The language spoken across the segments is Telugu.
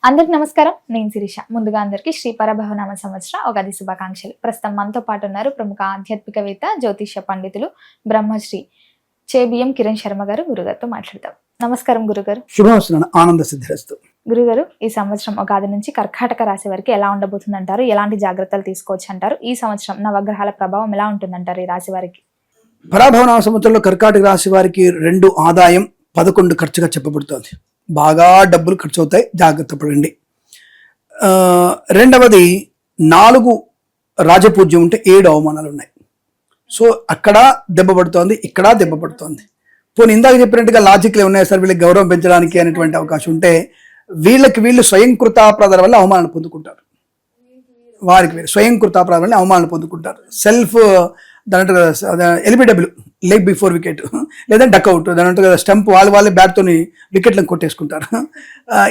అందరికి నమస్కారం. నేను శిరీష. ముందుగా అందరికి శ్రీ పరభవనామ సంవత్సర ఉగాది శుభాకాంక్షలు. ప్రస్తుతం మనతో పాటు ఉన్నారు ప్రముఖ ఆధ్యాత్మికవేత్త, జ్యోతిష్య పండితులు బ్రహ్మశ్రీ చేబిఎం కిరణ్ శర్మ గారు. గురుగారితో మాట్లాడతాం. నమస్కారం గురుగారు. శుభమస్తు. ఆనంద సిద్ధిరస్తు. గురుగారు, ఈ సంవత్సరం ఉగాది నుంచి కర్కాటక రాశి వరకు ఎలా ఉండబోతుంది అంటారు? ఎలాంటి జాగ్రత్తలు తీసుకోవచ్చు అంటారు? ఈ సంవత్సరం నవగ్రహాల ప్రభావం ఎలా ఉంటుందంటారు ఈ రాశి వారికి? పరాభవనామ సంవత్సరంలో కర్కాటక రాశి వారికి 2 ఆదాయం 11 ఖర్చుగా చెప్పబడుతోంది. బాగా డబ్బులు ఖర్చు అవుతాయి, జాగ్రత్త పడండి. రెండవది 4 రాజపూజ్యం ఉంటే 7 అవమానాలు ఉన్నాయి. సో అక్కడ దెబ్బ పడుతోంది, ఇక్కడ దెబ్బ పడుతోంది. పోనీ ఇందాక చెప్పినట్టుగా లాజిక్లే ఉన్నాయి సార్ వీళ్ళకి గౌరవం పెంచడానికి అనేటువంటి అవకాశం ఉంటే వీళ్ళు స్వయం కృతాపరాధాల వల్ల అవమానాలు పొందుకుంటారు. వారికి వీరు స్వయం కృతాపరాధాల వల్ల అవమానాలు పొందుకుంటారు. సెల్ఫ్ దాని ఎల్బిడబ్ల్యూ లెగ్ బిఫోర్ వికెట్ లేదా డక్అవుట్ దాని స్టంప్ వాళ్ళే బ్యాట్తోని వికెట్లను కొట్టేసుకుంటారు.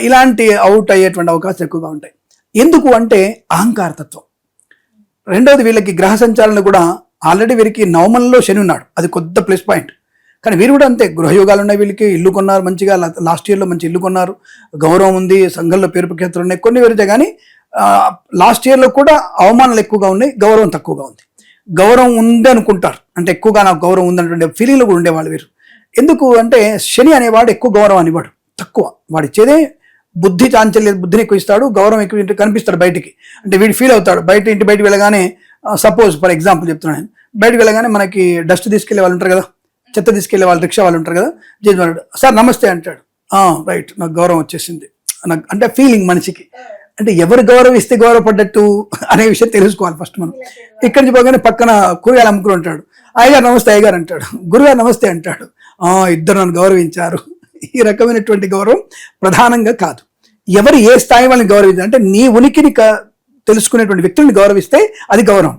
ఇలాంటి అవుట్ అయ్యేటువంటి అవకాశాలు ఎక్కువగా ఉంటాయి. ఎందుకు అంటే అహంకారతత్వం. రెండవది వీళ్ళకి గ్రహ సంచాలన కూడా ఆల్రెడీ వీరికి నవమంలో శని ఉన్నాడు, అది కొత్త ప్లస్ పాయింట్. కానీ వీరు కూడా అంతే, గృహయోగాలు ఉన్నాయి, వీళ్ళకి ఇల్లు కొన్నారు, మంచిగా లాస్ట్ ఇయర్లో మంచి ఇల్లు కొన్నారు, గౌరవం ఉంది, సంఘంలో పేరు ప్రఖ్యాతులు ఉన్నాయి, కొన్ని వెరితే కానీ లాస్ట్ ఇయర్లో కూడా అవమానాలు ఎక్కువగా ఉన్నాయి, గౌరవం తక్కువగా ఉంది. గౌరవం ఉంది అనుకుంటారు, అంటే ఎక్కువగా నాకు గౌరవం ఉందన్నటువంటి ఫీలింగ్లో కూడా ఉండేవాళ్ళు వీరు. ఎందుకు అంటే శని అనేవాడు ఎక్కువ గౌరవం ఇవ్వడు, తక్కువ. వాడు ఇచ్చేదే బుద్ధి చాంచల్య, బుద్ధిని ఎక్కువ ఇస్తాడు, గౌరవం ఎక్కువ కనిపిస్తాడు బయటికి. అంటే వీడు ఫీల్ అవుతాడు ఇంటి బయటికి వెళ్ళగానే. సపోజ్ ఫర్ ఎగ్జాంపుల్ చెప్తున్నాను, బయటకు వెళ్ళగానే మనకి డస్ట్ తీసుకెళ్లే వాళ్ళు ఉంటారు కదా, చెత్త తీసుకెళ్లే వాళ్ళు, రిక్షా వాళ్ళు ఉంటారు కదా, జడ్జిమెంట్ సార్ నమస్తే అంటాడు, రైట్ నాకు గౌరవం వచ్చేసింది నాకు, అంటే ఫీలింగ్ మనిషికి. అంటే ఎవరు గౌరవిస్తే గౌరవపడ్డట్టు అనే విషయం తెలుసుకోవాలి ఫస్ట్ మనం. ఇక్కడి నుంచి పోగానే పక్కన కూరగాయలు అమ్ముకుని ఉంటాడు, అయ్యగారు నమస్తే అయ్యగారు అంటాడు, గురుగారు నమస్తే అంటాడు, ఇద్దరు నన్ను గౌరవించారు. ఈ రకమైనటువంటి గౌరవం ప్రధానంగా కాదు. ఎవరు ఏ స్థాయి వాళ్ళని గౌరవించారు అంటే నీ ఉనికిని తెలుసుకునేటువంటి వ్యక్తుల్ని గౌరవిస్తే అది గౌరవం.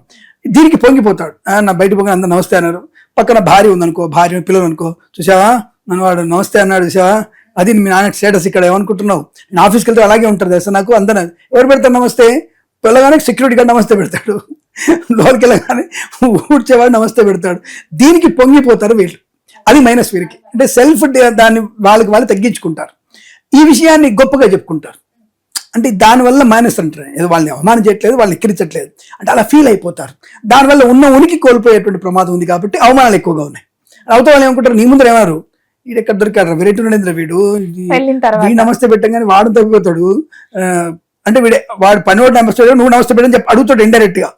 దీనికి పొంగిపోతాడు, నా బయట పోగానే అందరూ నమస్తే అన్నారు. పక్కన భార్య ఉందనుకో, భార్య పిల్లలు అనుకో, చూసావా నన్ను వాడు నమస్తే అన్నాడు, చూసావా అది మీ నాన్న స్టేటస్, ఇక్కడ ఏమనుకుంటున్నావు, నేను ఆఫీస్కి వెళ్తే అలాగే ఉంటారు తెలుసా నాకు, అందరూ ఎవరు పెడతారు నమస్తే, పిల్లగానే సెక్యూరిటీ గార్డ్ నమస్తే పెడతాడు, లోపలికి వెళ్ళగానే ఊడ్చేవాడు నమస్తే పెడతాడు. దీనికి పొంగిపోతారు వీళ్ళు, అది మైనస్ వీరికి. అంటే సెల్ఫ్ దాన్ని వాళ్ళు తగ్గించుకుంటారు, ఈ విషయాన్ని గొప్పగా చెప్పుకుంటారు. అంటే దానివల్ల మైనస్ అంటారు, ఏదో వాళ్ళని అవమానం చేయట్లేదు, వాళ్ళని ఎక్కిరించట్లేదు అంటే అలా ఫీల్ అయిపోతారు. దానివల్ల ఉన్న ఉనికి కోల్పోయేటువంటి ప్రమాదం ఉంది కాబట్టి అవమానాలు ఎక్కువగా ఉన్నాయి. అవుతా వాళ్ళు ఏమనుకుంటారు, నీ ముందర ఏమన్నారు, వీడు ఎక్కడ దొరికాడు, వెరైటీ ఉండేంద్ర వీడు నమస్తే పెట్టగానే వాడు తగ్గిపోతాడు. అంటే వాడు పనివాడు నమస్తే నువ్వు నమస్తే పెట్టని చెప్పి అడుగుతాడు ఇండైరెక్ట్ గా.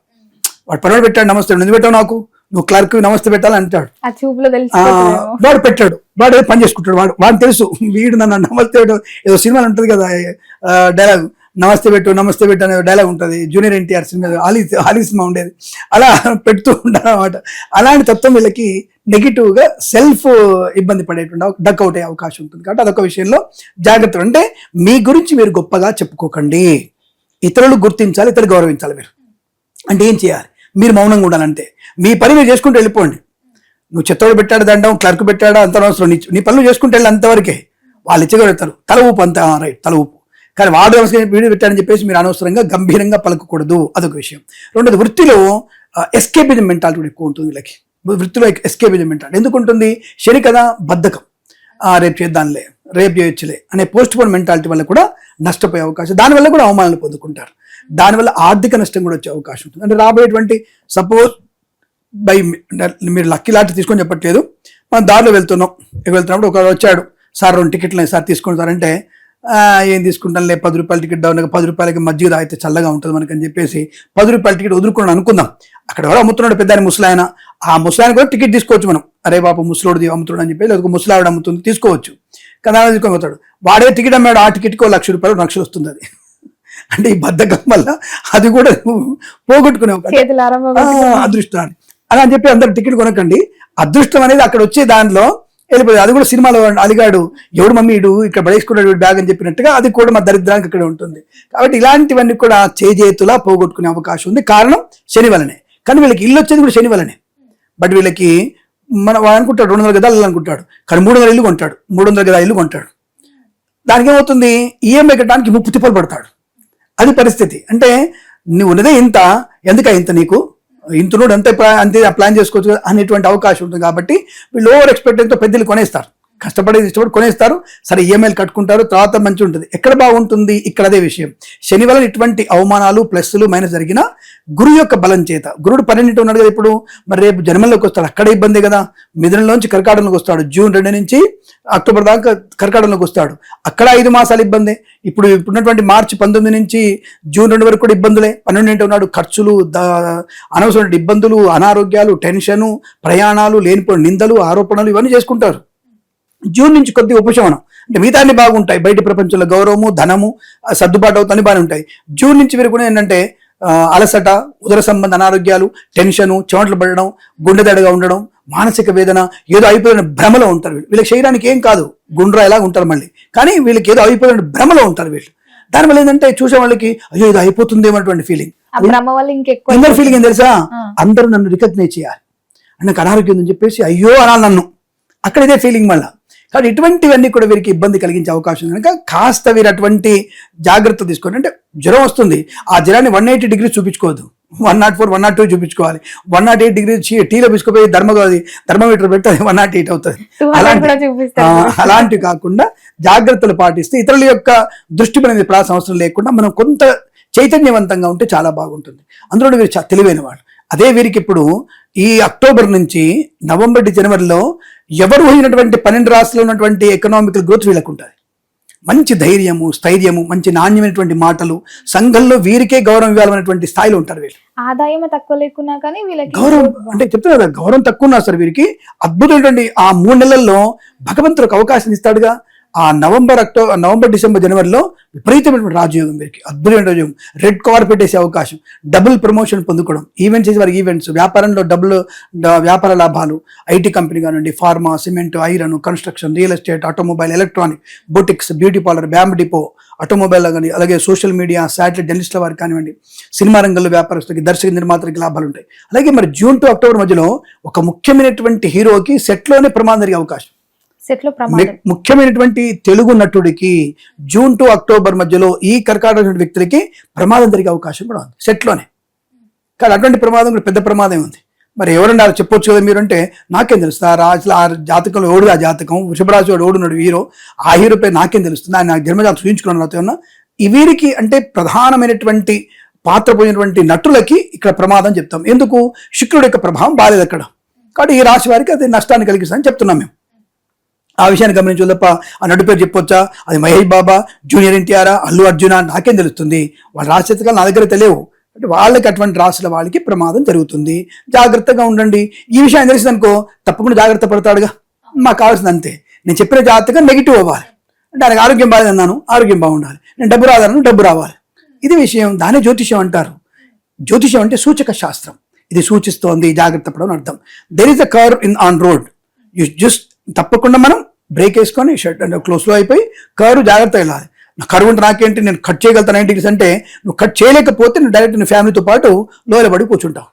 వాడు పనివాడు పెట్టాడు నమస్తే, ఎందుకు పెట్టావు నాకు, నువ్వు క్లర్క్ నమస్తే పెట్టాలని అంటాడు. వాడు పెట్టాడు, వాడు ఏదో పని చేసుకుంటాడు, వాడు తెలుసు వీడు నన్ను నమస్తే పెట్టు. ఏదో సినిమాలు ఉంటుంది కదా డైలాగ్, నమస్తే పెట్టు అనే డైలాగ్ ఉంటుంది, junior NTR cinema, Ali cinema ఉండేది, అలా పెడుతూ ఉంటారు అనమాట. అలాంటి తత్వం వీళ్ళకి నెగిటివ్ గా సెల్ఫ్ ఇబ్బంది పడేటువంటి డక్అవుట్ అయ్యే అవకాశం ఉంటుంది. కాబట్టి అదొక విషయంలో జాగ్రత్తలు. అంటే మీ గురించి మీరు గొప్పగా చెప్పుకోకండి, ఇతరులు గుర్తించాలి, ఇతరులు గౌరవించాలి. మీరు అంటే ఏం చేయాలి, మీరు మౌనంగా ఉండాలంటే మీ పని మీరు చేసుకుంటూ వెళ్ళిపోండి. నువ్వు చెత్తోడు పెట్టాడు దండం, క్లర్క్ పెట్టాడా అంత అవసరం, నీ పనులు చేసుకుంటూ వెళ్ళి అంతవరకే. వాళ్ళు ఇచ్చగలుగుతారు, తల ఊపు అంత రైట్, తల ఊపు. కానీ వాడు వీడియో పెట్టాడని చెప్పేసి మీరు అనవసరంగా గంభీరంగా పలకకూడదు, అదొక విషయం. రెండోది, వృత్తిలో ఎస్కేపిజం మెంటాలిటీ కూడా ఎక్కువ ఉంటుంది వీళ్ళకి. వృత్తిలో ఎస్కేపిజం మెంటాలిటీ ఎందుకు ఉంటుంది, శని కదా, బద్ధకం, రేపు చేద్దాంలే, రేపు చేయొచ్చులే అనే పోస్ట్ పోన్ మెంటాలిటీ వల్ల కూడా నష్టపోయే అవకాశం, దానివల్ల కూడా అవమానాలు పొందుకుంటారు. దానివల్ల ఆర్థిక నష్టం కూడా వచ్చే అవకాశం ఉంటుంది. అంటే రాబోయేటువంటి సపోజ్ మీరు లక్కీ లాటరీ తీసుకొని చెప్పట్లేదు, మనం దారిలో వెళ్తున్నప్పుడు ఒక వచ్చాడు, సార్ 2 టికెట్లు సార్ తీసుకుని సార్ అంటే, ఏం తీసుకుంటానులే 10 రూపాయల టికెట్ డౌన్, 10 రూపాయలకి మజ్జిగ తాగితే చల్లగా ఉంటుంది మనకి అని చెప్పేసి 10 రూపాయల టికెట్ వదులుకున్నాను అనుకుందాం. అక్కడ ఎవరో అమ్ముతున్నాడు పెద్ద ముసలాయన, ఆ ముసలాయన కూడా టికెట్ తీసుకోవచ్చు మనం, అరే బాబు ముసలోడిది అమ్ముతున్నాడు అని చెప్పి, లేదా ముసలావిడ అమ్ముతుంది తీసుకోవచ్చు కదా, తీసుకొని పోతాడు. వాడే టికెట్ అమ్మాడు, ఆ టికెట్కి ₹1,00,000 2,00,000 వస్తుంది. అది అంటే ఈ బద్ధకం వల్ల అది కూడా పోగొట్టుకునే అదృష్టాన్ని అలా అని చెప్పి అందరు టికెట్ కొనకండి. అదృష్టం అనేది అక్కడ వచ్చే దానిలో వెళ్ళిపోయింది. అది కూడా సినిమాలో అలిగాడు, ఎవడు మమ్మీ ఇడు ఇక్కడ పడేసుకున్నాడు బ్యాగ్ అని చెప్పినట్టుగా అది కూడా మా దరిద్రానికి అక్కడే ఉంటుంది. కాబట్టి ఇలాంటివన్నీ కూడా చేతులా పోగొట్టుకునే అవకాశం ఉంది, కారణం శని వల్లనే. కానీ వీళ్ళకి ఇల్లు వచ్చేది కూడా శని వల్లనే. బట్ వీళ్ళకి వాడు అనుకుంటాడు 200 గదాలు అనుకుంటాడు, కానీ 300 ఇల్లు కొంటాడు, 300 గదాల ఇల్లు కొంటాడు. దానికి ఏమవుతుంది, ఈఎంఐ కట్టడానికి 30 తిప్పలు పడతాడు. అది పరిస్థితి. అంటే నువ్వు ఉన్నదే ఇంత, ఎందుక ఇంత నీకు, ఇంతనోడు అంతే ప్లాన్ చేసుకోవచ్చు అనేటువంటి అవకాశం ఉంటుంది. కాబట్టి వీళ్ళు ఓవర్ ఎక్స్పెక్టేషన్తో పెద్దలు కొనేస్తారు. కష్టపడి ఇష్టపడి కొనేస్తారు, సరే ఈఎంఐలు కట్టుకుంటారు, తర్వాత మంచి ఉంటుంది. ఎక్కడ బాగుంటుంది? ఇక్కడ అదే విషయం. శని వలన ఇటువంటి అవమానాలు ప్లస్లు మైనస్ జరిగినా గురువు యొక్క బలం చేత, గురుడు 12 ఉన్నాడు కదా ఇప్పుడు, మరి రేపు జన్మల్లోకి వస్తాడు, అక్కడ ఇబ్బంది కదా. మిథునంలోంచి కర్కాటంలోకి వస్తాడు, జూన్ 2 నుంచి అక్టోబర్ దాకా కర్కాటంలోకి వస్తాడు, అక్కడ 5 మాసాలు ఇబ్బంది. ఇప్పుడున్నటువంటి మార్చి 19 నుంచి జూన్ 2 వరకు కూడా ఇబ్బందులే. 12 ఉన్నాడు, ఖర్చులు, అనవసరమైన ఇబ్బందులు, అనారోగ్యాలు, టెన్షను, ప్రయాణాలు, లేనిపోయిన నిందలు, ఆరోపణలు ఇవన్నీ చేసుకుంటారు. జూన్ నుంచి కొద్దిగా ఉపశమనం, అంటే మిగతా అన్ని బాగుంటాయి, బయట ప్రపంచంలో గౌరవము, ధనము, సర్దుబాటు అవుతాయి, బాగానే ఉంటాయి. జూన్ నుంచి వీరు కూడా ఏంటంటే అలసట, ఉదర సంబంధ అనారోగ్యాలు, టెన్షను, చెమటలు పడడం, గుండెదడగా ఉండడం, మానసిక వేదన, ఏదో అయిపోయిన భ్రమలో ఉంటారు వీళ్ళు. వీళ్ళకి శరీరానికి ఏం కాదు, గుండ్రా ఎలాగ ఉంటారు మళ్ళీ, కానీ వీళ్ళకి ఏదో అయిపోయిన భ్రమలో ఉంటారు వీళ్ళు. దానివల్ల ఏంటంటే చూసే వాళ్ళకి అయ్యో ఇది అయిపోతుందేమన్నటువంటి ఫీలింగ్. ఇందరు ఫీలింగ్ ఏం తెలుసా? అందరూ నన్ను రికగ్నైజ్ చేయాలి, నాకు అనారోగ్యం ఉందని చెప్పేసి అయ్యో అనాలి నన్ను, అక్కడ ఇదే ఫీలింగ్ మళ్ళీ. కాబట్టి ఇటువంటివన్నీ కూడా వీరికి ఇబ్బంది కలిగించే అవకాశం ఉంది కనుక కాస్త వీరు అటువంటి జాగ్రత్త తీసుకోండి. అంటే జ్వరం వస్తుంది, ఆ జ్వరాన్ని 180 degrees చూపించుకోవద్దు, 104, 102 చూపించుకోవాలి. 108 degrees టీలో తీసుకుపోయి థర్మోమీటర్ పెడితే 108 అవుతుంది. అలాంటివి కాకుండా జాగ్రత్తలు పాటిస్తే ఇతరుల యొక్క దృష్టి మీద ప్రాసం అవసరం లేకుండా మనం కొంత చైతన్యవంతంగా ఉంటే చాలా బాగుంటుంది. అందులో వీరు తెలివైన వాళ్ళు. అదే వీరికి ఇప్పుడు ఈ అక్టోబర్ నుంచి నవంబర్ జనవరిలో ఎవరు అయినటువంటి 12 రాష్ట్రాల్లో ఉన్నటువంటి ఎకనామికల్ గ్రోత్ వీళ్ళకు ఉంటుంది. మంచి ధైర్యము, స్థైర్యము, మంచి నాణ్యమైనటువంటి మాటలు, సంఘంలో వీరికే గౌరవం ఇవ్వాలనేటువంటి స్థాయిలో ఉంటారు వీళ్ళు. ఆదాయం తక్కువ లేకున్నా కానీ వీళ్ళకి గౌరవం, అంటే చెప్తున్నారు కదా, గౌరవం తక్కువ ఉన్నా సరే వీరికి అద్భుతమైనటువంటి ఆ 3 నెలల్లో భగవంతుడికి అవకాశం ఇస్తాడుగా. ఆ నవంబర్ డిసెంబర్ జనవరిలో విపరీతమైనటువంటి రాజయోగం వీరికి, అద్భుతమైన రాజయోగం. రెడ్ కార్పెట్ వేసే అవకాశం, డబుల్ ప్రమోషన్ పొందుకోవడం, ఈవెంట్స్ చేసే వారికి ఈవెంట్స్, వ్యాపారంలో వ్యాపార లాభాలు, ఐటీ కంపెనీ కానివ్వండి, pharma, cement, iron, construction, real estate, automobile, electronic, boutiques, beauty parlour, బ్యాంబ్ డిపో, ఆటోమొబైల్ కానీ, అలాగే సోషల్ మీడియా, శాటిలైట్ జర్నలిస్టుల వారికి కానివ్వండి, సినిమా రంగంలో వ్యాపారస్తులకి, దర్శక నిర్మాతలకి లాభాలు ఉంటాయి. అలాగే మరి జూన్ టు అక్టోబర్ మధ్యలో ఒక ముఖ్యమైనటువంటి హీరోకి సెట్లోనే ప్రమాదం జరిగే అవకాశం. ముఖ్యమైనటువంటి తెలుగు నటుడికి జూన్ టు అక్టోబర్ మధ్యలో ఈ కర్కాటక వ్యక్తులకి ప్రమాదం జరిగే అవకాశం కూడా ఉంది సెట్లోనే. కానీ అటువంటి ప్రమాదం కూడా పెద్ద ప్రమాదం ఉంది. మరి ఎవరన్నా చెప్పొచ్చు కదా మీరు అంటే, నాకేం తెలుస్తుంది అసలు ఆ జాతకంలో ఓడు, ఆ జాతకం వృషభరాశి వాడు ఓడున్నాడు హీరో, ఆ హీరో పేరు నాకేం తెలుస్తుంది, ఆయన నాకు జన్మజాతం చూపించుకున్నాను నాతో ఉన్నా. వీరికి అంటే ప్రధానమైనటువంటి పాత్ర పోయినటువంటి నటులకి ఇక్కడ ప్రమాదం చెప్తాం. ఎందుకు? శుక్రుడి యొక్క ప్రభావం బాలేదు అక్కడ. కాబట్టి ఈ రాశి వారికి అది నష్టాన్ని కలిగిస్తుందని చెప్తున్నాం మేము. ఆ విషయాన్ని గమనించు తప్ప ఆ నటు పేరు చెప్పొచ్చా, అది మహేష్ బాబా, జూనియర్ ఎన్టీఆర్, అల్లు అర్జున, నాకేం తెలుస్తుంది? వాళ్ళ రాశి నా దగ్గర తెలియవు. అంటే వాళ్ళకి అటువంటి రాశుల వాళ్ళకి ప్రమాదం జరుగుతుంది, జాగ్రత్తగా ఉండండి. ఈ విషయం తెలిసిందనుకో తప్పకుండా జాగ్రత్త పడతాడుగా. మాకు కావాల్సింది అంతే, నేను చెప్పిన జాగ్రత్తగా నెగిటివ్ అవ్వాలి. అంటే ఆయనకు ఆరోగ్యం బాగాలేదన్నాను, ఆరోగ్యం బాగుండాలి. నేను డబ్బు రాదన్నాను, డబ్బు రావాలి. ఇది విషయం. దానే జ్యోతిష్యం అంటారు. జ్యోతిష్యం అంటే సూచక శాస్త్రం. ఇది సూచిస్తోంది, జాగ్రత్త పడమని అర్థం. There is a curve on road, you just తప్పకుండా మనం బ్రేక్ వేసుకొని షర్ట్ అంటే క్లోజ్లో అయిపోయి కర్వ్ జాగ్రత్తగా వెళ్ళాలి. నా కర్వ్ అంటే నాకేంటి, నేను కట్ చేయగలుగుతా 90 degrees అంటే, నువ్వు కట్ చేయలేకపోతే నువ్వు డైరెక్ట్ నీ ఫ్యామిలీతో పాటు లోయల పడి కూర్చుంటావు.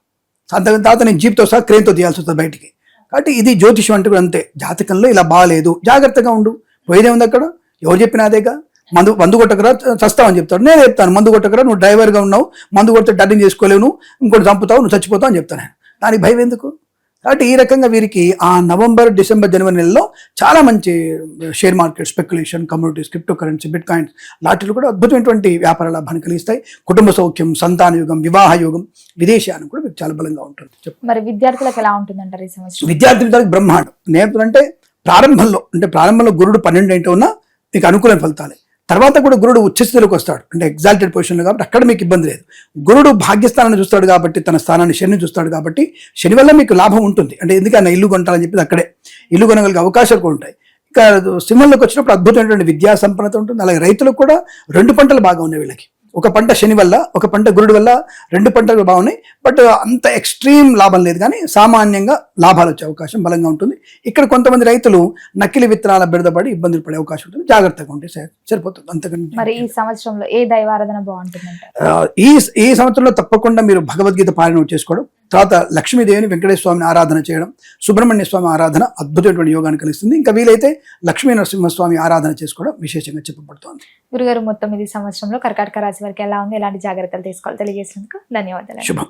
అంతకు తర్వాత నేను జీప్తో సహా క్రేన్తో తీయాల్సి వస్తుంది బయటికి. కాబట్టి ఇది జ్యోతిష్యం అంటే కూడా అంతే. జాతకంలో ఇలా బాగాలేదు, జాగ్రత్తగా ఉండు. పోయేదే ఉంది అక్కడ, ఎవరు చెప్పినా అదేగా. మందు కొట్టకరా చస్తావని చెప్తాడు, నేను చెప్తాను మందు కొట్టకరా, నువ్వు డ్రైవర్గా ఉన్నావు, మందు కొడితే డ్రైవింగ్ చేసుకోలేవు, నువ్వు ఇంకోటి చంపుతావు, నువ్వు చచ్చిపోతావు అని చెప్తాను. దానికి భయం ఎందుకు? కాబట్టి ఈ రకంగా వీరికి ఆ నవంబర్ డిసెంబర్ జనవరి నెలలో చాలా మంచి share market, speculation, communities, crypto currency, bit coins లాంటివి కూడా అద్భుతమైనటువంటి వ్యాపార లాభాన్ని కలిగిస్తాయి. కుటుంబ సౌఖ్యం, సంతాన యోగం, వివాహ యోగం, విదేశాన్ని కూడా మీకు చాలా బలంగా ఉంటుంది. మరి విద్యార్థులకు ఎలా ఉంటుందంటారు ఈ సంవత్సరం? విద్యార్థులకు బ్రహ్మాండం. నేర్పులంటే ప్రారంభంలో గురుడు 12 ఏంటో ఉన్నా మీకు అనుకూల ఫలితాలే. తర్వాత కూడా గురుడు ఉచ్చస్థితిలోకి వస్తాడు, అంటే ఎగ్జాల్టెడ్ పొజిషన్లో, కాబట్టి అక్కడ మీకు ఇబ్బంది లేదు. గురుడు భాగ్యస్థానాన్ని చూస్తాడు కాబట్టి, తన స్థానాన్ని శని చూస్తాడు కాబట్టి శని వల్ల మీకు లాభం ఉంటుంది. అంటే ఎందుకన్నా ఇల్లు కొంటాలని చెప్పి అక్కడే ఇల్లు కొనగలిగే అవకాశాలు కూడా ఉంటాయి. ఇక సింహంలోకి వచ్చినప్పుడు అద్భుతమైనటువంటి విద్యా సంపన్నత ఉంటుంది. అలాగే రైతులకు కూడా 2 పంటలు బాగా ఉన్నాయి వీళ్ళకి. ఒక పంట శని వల్ల, ఒక పంట గురుడు వల్ల, 2 పంటలు బాగున్నాయి. బట్ అంత ఎక్స్ట్రీమ్ లాభం లేదు, కానీ సామాన్యంగా లాభాలు వచ్చే అవకాశం బలంగా ఉంటుంది. ఇక్కడ కొంతమంది రైతులు నకిలీ విత్తనాల బెడదపడి ఇబ్బందులు పడే అవకాశం ఉంటుంది. జాగ్రత్తగా ఉంటే సరిపోతుంది. అంతకంటే మరి ఈ సంవత్సరంలో ఏ దైవారాధన బాగుంటుందంటే, ఈ సంవత్సరంలో తప్పకుండా మీరు భగవద్గీత పారాయణం చేసుకోవడం, తర్వాత లక్ష్మీదేవిని, వెంకటేశ్వర స్వామిని ఆరాధన చేయడం, సుబ్రహ్మణ్య స్వామి ఆరాధన అద్భుతమైనటువంటి యోగాన్ని కలిగిస్తుంది. ఇంకా వీలైతే లక్ష్మీ నరసింహస్వామి ఆరాధన చేసుకోవడం విశేషంగా చెప్పబడుతోంది. గురుగారు మొత్తం ఇది సంవత్సరంలో కర్కాటక రాశి వారికి ఎలా ఉంది, ఎలాంటి జాగ్రత్తలు తీసుకోవాలి తెలియజేసినందుకు ధన్యవాదాలు. శుభం.